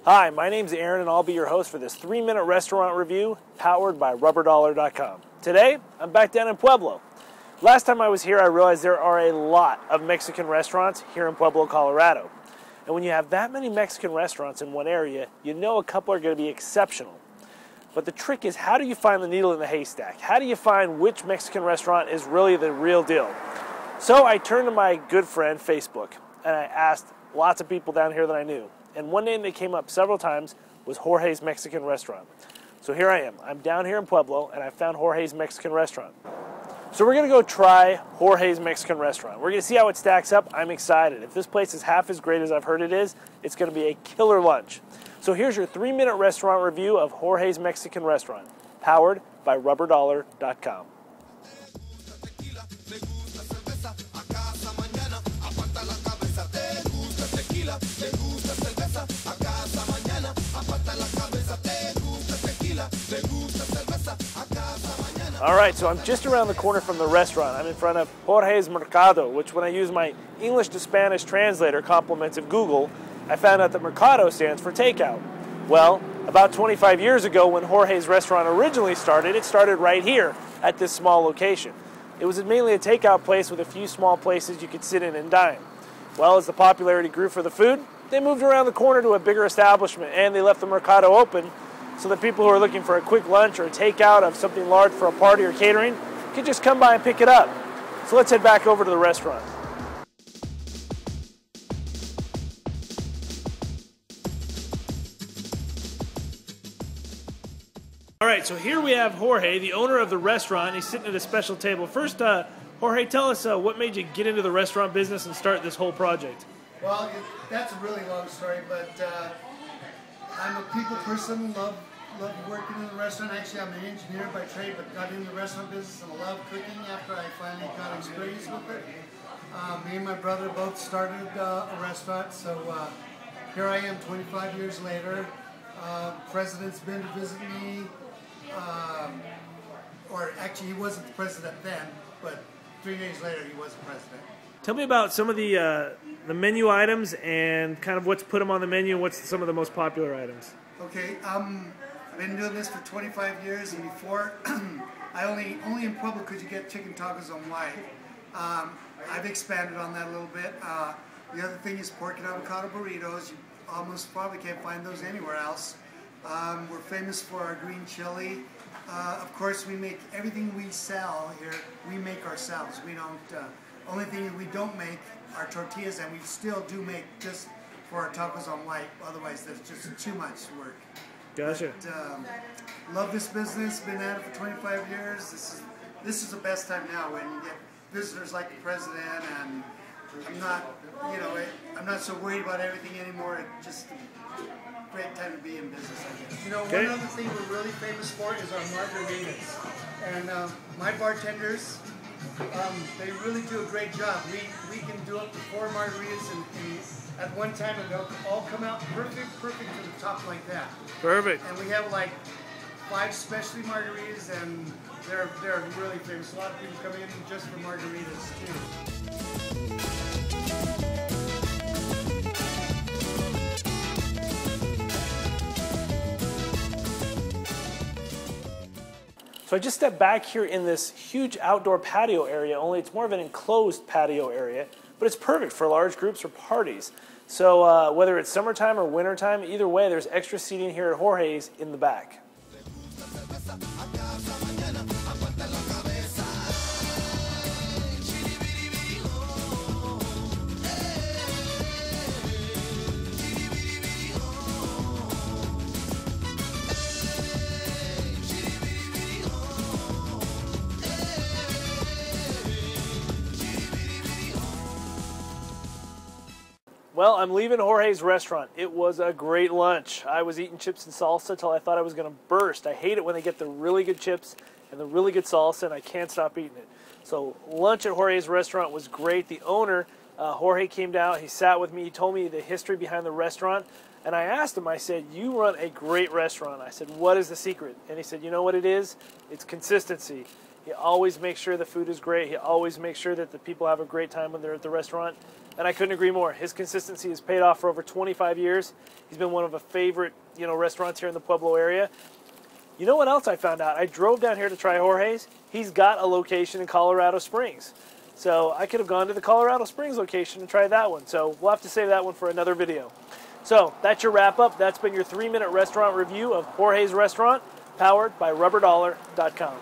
Hi, my name's Aaron and I'll be your host for this 3-minute restaurant review powered by RubberDollar.com. Today, I'm back down in Pueblo. Last time I was here, I realized there are a lot of Mexican restaurants here in Pueblo, Colorado. And when you have that many Mexican restaurants in one area, you know a couple are going to be exceptional. But the trick is, how do you find the needle in the haystack? How do you find which Mexican restaurant is really the real deal? So I turned to my good friend, Facebook, and I asked lots of people down here that I knew. And one name that came up several times was Jorge's Mexican Restaurant. So here I am. I'm down here in Pueblo, and I found Jorge's Mexican Restaurant. So we're going to go try Jorge's Mexican Restaurant. We're going to see how it stacks up. I'm excited. If this place is half as great as I've heard it is, it's going to be a killer lunch. So here's your 3-minute restaurant review of Jorge's Mexican Restaurant, powered by RubberDollar.com. Alright, so I'm just around the corner from the restaurant. I'm in front of Jorge's Mercado, which when I use my English to Spanish translator compliments of Google, I found out that Mercado stands for takeout. Well, about 25 years ago when Jorge's restaurant originally started, it started right here at this small location. It was mainly a takeout place with a few small places you could sit in and dine. Well, as the popularity grew for the food, they moved around the corner to a bigger establishment and they left the Mercado open so that people who are looking for a quick lunch or a takeout of something large for a party or catering could just come by and pick it up. So let's head back over to the restaurant. All right, so here we have Jorge, the owner of the restaurant. He's sitting at a special table. First, Jorge, tell us what made you get into the restaurant business and start this whole project? Well, that's a really long story, but I'm a people person, love working in the restaurant. Actually, I'm an engineer by trade, but got into the restaurant business and love cooking after I finally got experience with it. Me and my brother both started a restaurant, so here I am 25 years later. President's been to visit me, or actually he wasn't the president then, but 3 days later he was the president. Tell me about some of the menu items and kind of what's put them on the menu and what's some of the most popular items. Okay, I've been doing this for 25 years, and before, I only in Pueblo could you get chicken tacos on white. I've expanded on that a little bit. The other thing is pork and avocado burritos. You almost probably can't find those anywhere else. We're famous for our green chili. Of course, we make everything we sell here, we make ourselves. We don't, only thing we don't make are tortillas, and we still do make just for our tacos on white. Otherwise, there's just too much work. Gotcha. But, love this business. Been at it for 25 years. This is the best time now when you get visitors like the president, and I'm not so worried about everything anymore. It's just a great time to be in business, I guess. You know, Okay. One other thing we're really famous for is our margaritas, and my bartenders. They really do a great job. We can do up to 4 margaritas at one time, and they'll all come out perfect to the top like that. Perfect. And we have like 5 specialty margaritas, and they're really famous. A lot of people come in just for margaritas too. So I just stepped back here in this huge outdoor patio area, only it's more of an enclosed patio area, but it's perfect for large groups or parties. So whether it's summertime or wintertime, either way, there's extra seating here at Jorge's in the back. Well, I'm leaving Jorge's restaurant. It was a great lunch. I was eating chips and salsa till I thought I was going to burst. I hate it when they get the really good chips and the really good salsa, and I can't stop eating it. So lunch at Jorge's restaurant was great. The owner, Jorge, came down. He sat with me. He told me the history behind the restaurant. And I asked him, I said, you run a great restaurant. I said, what is the secret? And he said, you know what it is? It's consistency. He always makes sure the food is great. He always makes sure that the people have a great time when they're at the restaurant. And I couldn't agree more. His consistency has paid off for over 25 years. He's been one of a favorite, restaurants here in the Pueblo area. You know what else I found out? I drove down here to try Jorge's. He's got a location in Colorado Springs. So I could have gone to the Colorado Springs location and tried that one. So we'll have to save that one for another video. So that's your wrap up. That's been your 3-minute restaurant review of Jorge's Restaurant, powered by RubberDollar.com.